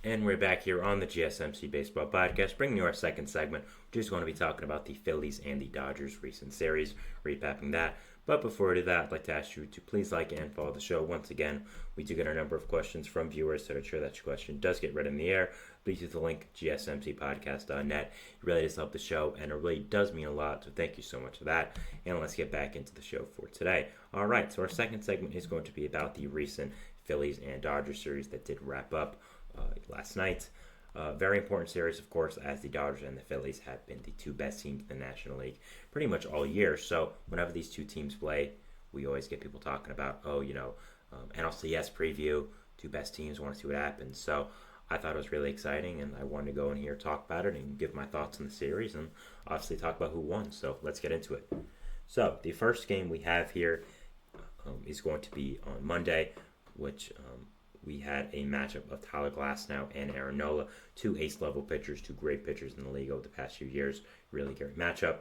And we're back here on the GSMC Baseball Podcast, bringing you our second segment, which is going to be talking about the Phillies and the Dodgers recent series, recapping that. But before we do that, I'd like to ask you to please like and follow the show. Once again, we do get a number of questions from viewers, so to ensure that your question does get read in the air, please use the link gsmcpodcast.net. It really does help the show, and it really does mean a lot, so thank you so much for that. And let's get back into the show for today. All right, so our second segment is going to be about the recent Phillies and Dodgers series that did wrap up last night. Very important series, of course, as the Dodgers and the Phillies have been the two best teams in the National League pretty much all year. So whenever these two teams play, we always get people talking about, NLCS preview, two best teams, want to see what happens. So I thought it was really exciting, and I wanted to go in here, talk about it, and give my thoughts on the series, and obviously talk about who won. So let's get into it. So the first game we have here is going to be on Monday, which we had a matchup of Tyler Glasnow and Aaron Nola, two ace-level pitchers, two great pitchers in the league over the past few years. Really great matchup.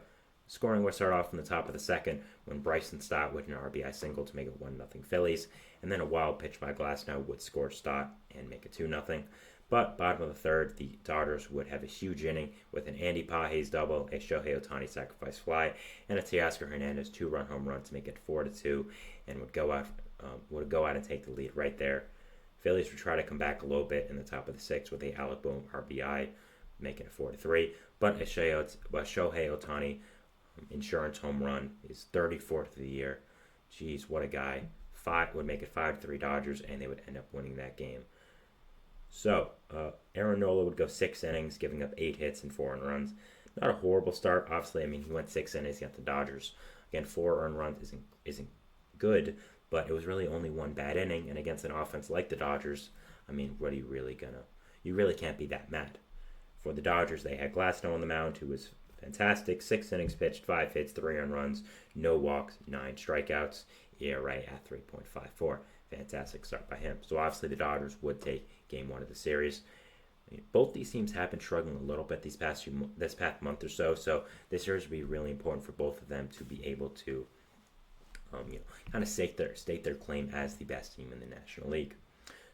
Scoring would start off from the top of the second when Bryson Stott with an RBI single to make it 1-0 Phillies, and then a wild pitch by Glasnow would score Stott and make it 2-0. But bottom of the third, the Dodgers would have a huge inning with an Andy Pages double, a Shohei Ohtani sacrifice fly, and a Teoscar Hernandez two-run home run to make it 4-2, and would go out and take the lead right there. Phillies would try to come back a little bit in the top of the sixth with a Alec Bohm RBI, making it 4-3. But a Shohei Ohtani insurance home run, his 34th of the year. Jeez, what a guy. Would make it 5-3 Dodgers, and they would end up winning that game. So, Aaron Nola would go 6 innings, giving up 8 hits and 4 earned runs. Not a horrible start, obviously. He went 6 innings against the Dodgers. Again, 4 earned runs isn't good, but it was really only one bad inning, and against an offense like the Dodgers, what are you really gonna? You really can't be that mad. For the Dodgers, they had Glasnow on the mound, who was fantastic. 6 innings pitched, 5 hits, 3 earned runs, no walks, 9 strikeouts, ERA at 3.54. Fantastic start by him. So obviously the Dodgers would take Game 1 of the series. Both these teams have been struggling a little bit this past month or so. So this series will be really important for both of them to be able to kind of state their claim as the best team in the National League.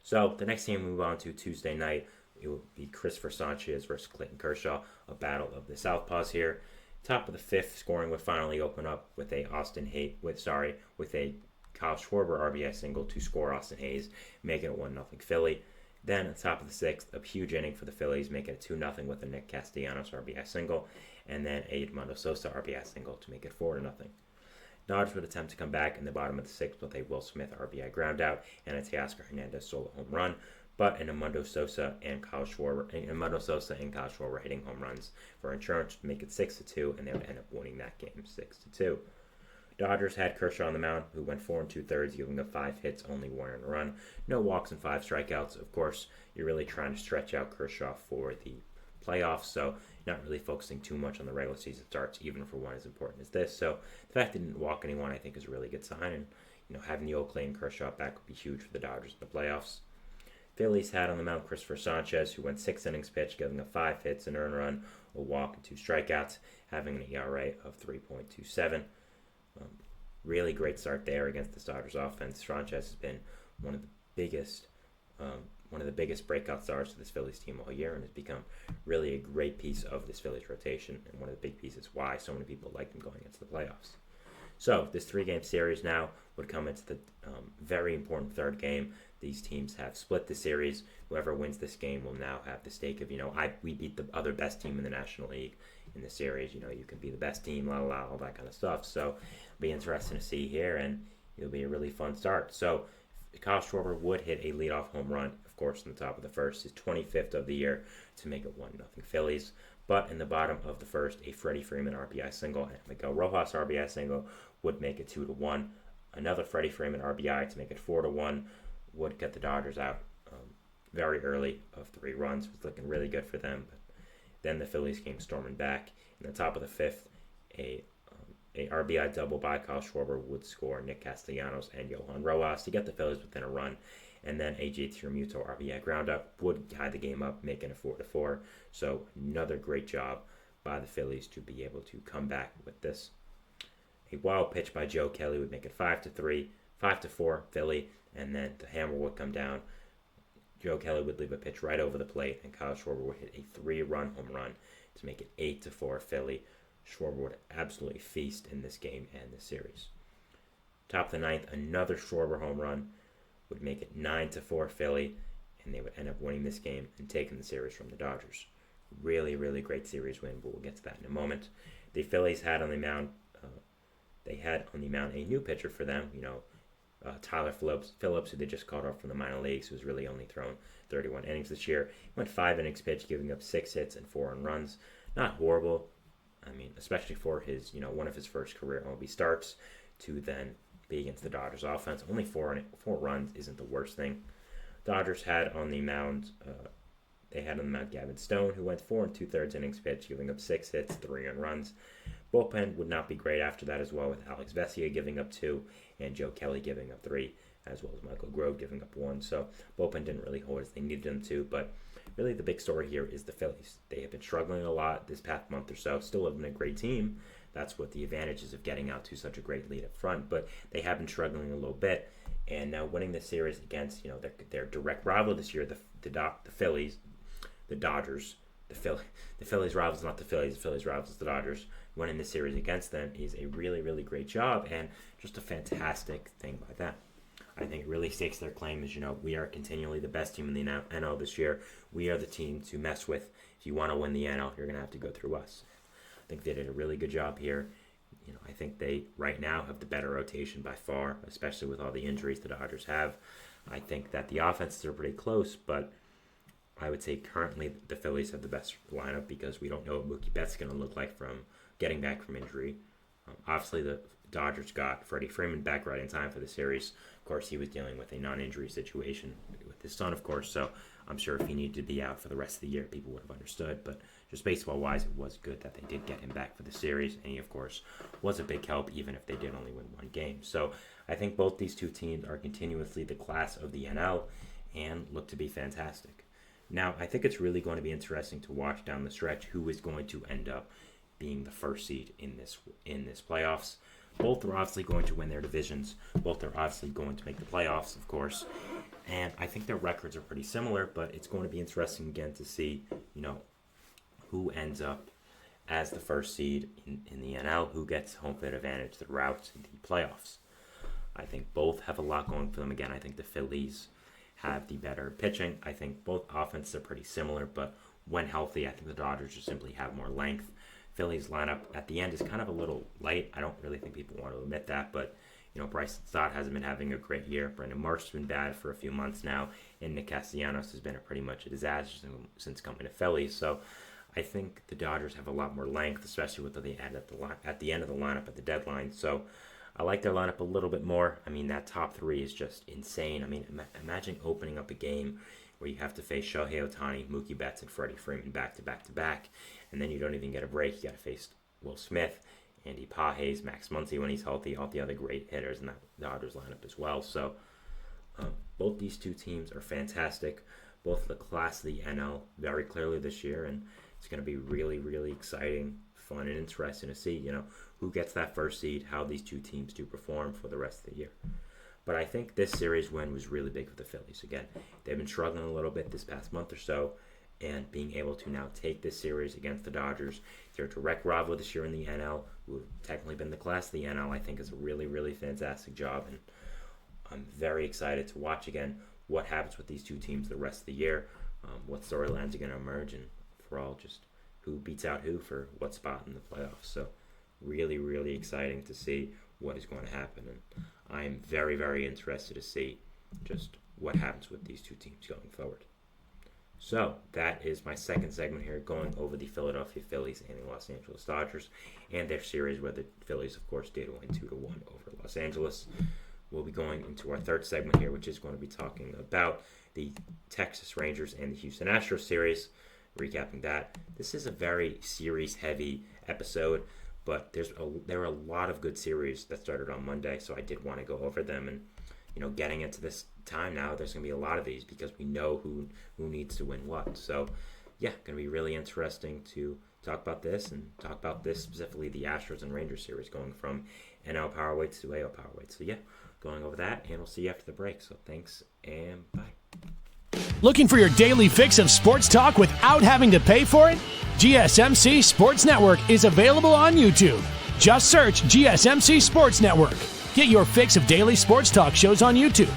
So the next game we move on to Tuesday night, it will be Christopher Sanchez versus Clayton Kershaw, a battle of the Southpaws here. Top of the fifth, scoring would finally open up with a Kyle Schwarber RBI single to score Austin Hayes, making it 1-0 Philly. Then at the top of the sixth, a huge inning for the Phillies, making it 2-0 with a Nick Castellanos RBI single, and then a Edmundo Sosa RBI single to make it 4-0. Dodgers would attempt to come back in the bottom of the sixth with a Will Smith RBI groundout and a Teoscar Hernandez solo home run, but Edmundo Sosa and Kyle Schwarber hitting home runs for insurance to make it 6-2, and they would end up winning that game 6-2. Dodgers had Kershaw on the mound, who went 4 2/3, giving up 5 hits, only 1 earned run, no walks and 5 strikeouts. Of course, you're really trying to stretch out Kershaw for the playoffs, so not really focusing too much on the regular season starts, even for one as important as this. So the fact that he didn't walk anyone, I think, is a really good sign, and having the old Clayton Kershaw back would be huge for the Dodgers in the playoffs. Phillies had on the mound Christopher Sanchez, who went 6 innings pitched, giving up 5 hits, an earned run, a walk, and 2 strikeouts, having an ERA of 3.27. Really great start there against the Dodgers offense. Sanchez has been one of the biggest breakout stars for this Phillies team all year, and has become really a great piece of this Phillies rotation, and one of the big pieces why so many people like them going into the playoffs. So this 3-game series now would come into the very important third game. These teams have split the series. Whoever wins this game will now have the stake of, we beat the other best team in the National League in the series. You can be the best team, all that kind of stuff. So it'll be interesting to see here, and it'll be a really fun start. So Kyle Schwarber would hit a leadoff home run, of course, in the top of the first, his 25th of the year, to make it 1-0 Phillies. But in the bottom of the first, a Freddie Freeman RBI single and Miguel Rojas RBI single would make it 2-1. Another Freddie Freeman RBI to make it 4-1 would get the Dodgers out very early of 3 runs. It was looking really good for them. But then the Phillies came storming back. In the top of the fifth, a RBI double by Kyle Schwarber would score Nick Castellanos and Johan Rojas to get the Phillies within a run. And then a JT Realmuto RBI groundup would tie the game up, making it 4-4. So another great job by the Phillies to be able to come back with this. A wild pitch by Joe Kelly would make it 5-4 Philly, and then the hammer would come down. Joe Kelly would leave a pitch right over the plate, and Kyle Schwarber would hit a 3-run home run to make it 8-4 Philly. Schwarber would absolutely feast in this game and this series. Top of the ninth, another Schwarber home run would make it 9-4 Philly, and they would end up winning this game and taking the series from the Dodgers. Really, really great series win, but we'll get to that in a moment. The Phillies had on the mound, a new pitcher for them, Tyler Phillips, who they just called up from the minor leagues, who's really only thrown 31 innings this year. He went 5 innings pitched, giving up 6 hits and 4 earned runs. Not horrible. Especially for his, one of his first career MLB starts to then be against the Dodgers offense. Only 4 runs isn't the worst thing. Dodgers had on the mound, Gavin Stone, who went 4 2/3 innings pitched, giving up 6 hits, 3 earned runs. Bullpen would not be great after that as well, with Alex Vesia giving up 2 and Joe Kelly giving up 3, as well as Michael Grove giving up 1. So bullpen didn't really hold as they needed them to, but really the big story here is the Phillies. They have been struggling a lot this past month or so, still have been a great team. That's what the advantage is of getting out to such a great lead up front, but they have been struggling a little bit, and now winning this series against their direct rival this year, the Phillies, the Dodgers. The Phillies rivals, not the Phillies. The Phillies rivals, the Dodgers. Winning the series against them is a really, really great job and just a fantastic thing by them. I think it really stakes their claim as, we are continually the best team in the NL this year. We are the team to mess with. If you want to win the NL, you're going to have to go through us. I think they did a really good job here. I think they right now have the better rotation by far, especially with all the injuries the Dodgers have. I think that the offenses are pretty close, but I would say currently the Phillies have the best lineup because we don't know what Mookie Betts is going to look like from getting back from injury. Obviously, the Dodgers got Freddie Freeman back right in time for the series. Of course, he was dealing with a non-injury situation with his son, of course, so I'm sure if he needed to be out for the rest of the year, people would have understood. But just baseball-wise, it was good that they did get him back for the series, and he, of course, was a big help, even if they did only win one game. So I think both these two teams are continuously the class of the NL and look to be fantastic. Now, I think it's really going to be interesting to watch down the stretch who is going to end up being the first seed in this playoffs. Both are obviously going to win their divisions. Both are obviously going to make the playoffs, of course. And I think their records are pretty similar, but it's going to be interesting again to see, who ends up as the first seed in the NL, who gets home field advantage throughout the playoffs. I think both have a lot going for them. Again, I think the Phillies have the better pitching. I think both offenses are pretty similar, but when healthy, I think the Dodgers just simply have more length. Phillies lineup at the end is kind of a little light. I don't really think people want to admit that, but Bryson Stott hasn't been having a great year. Brendan Marsh has been bad for a few months now, and Nick Castellanos has been pretty much a disaster since coming to Philly. So I think the Dodgers have a lot more length, especially with what they add at the end of the lineup at the deadline. So I like their lineup a little bit more. That top three is just insane. Imagine opening up a game where you have to face Shohei Ohtani, Mookie Betts, and Freddie Freeman back to back to back, and then you don't even get a break. You got to face Will Smith, Andy Pages, Max Muncy when he's healthy, all the other great hitters in that Dodgers lineup as well. So both these two teams are fantastic. Both of the class of the NL very clearly this year, and it's going to be really, really exciting, fun, and interesting to see, who gets that first seed, how these two teams do perform for the rest of the year. But I think this series win was really big for the Phillies. Again, they've been struggling a little bit this past month or so, and being able to now take this series against the Dodgers, their direct rival this year in the NL, who have technically been the class of the NL, I think is a really, really fantastic job. And I'm very excited to watch again what happens with these two teams the rest of the year, what storylines are going to emerge, and for all just who beats out who for what spot in the playoffs. So really, really exciting to see what is going to happen. And I am very, very interested to see just what happens with these two teams going forward. So that is my second segment here, going over the Philadelphia Phillies and the Los Angeles Dodgers and their series where the Phillies, of course, did win 2-1 over Los Angeles. We'll be going into our third segment here, which is going to be talking about the Texas Rangers and the Houston Astros series, recapping that. This is a very series-heavy episode, but there are a lot of good series that started on Monday, so I did want to go over them. And getting into this time now, there's going to be a lot of these because we know who needs to win what. So, yeah, going to be really interesting to talk about this and talk about this specifically the Astros and Rangers series going from NL power weights to AL power weights. So, yeah, going over that, and we'll see you after the break. So, thanks and bye. Looking for your daily fix of sports talk without having to pay for it? GSMC Sports Network is available on YouTube. Just search GSMC Sports Network. Get your fix of daily sports talk shows on YouTube.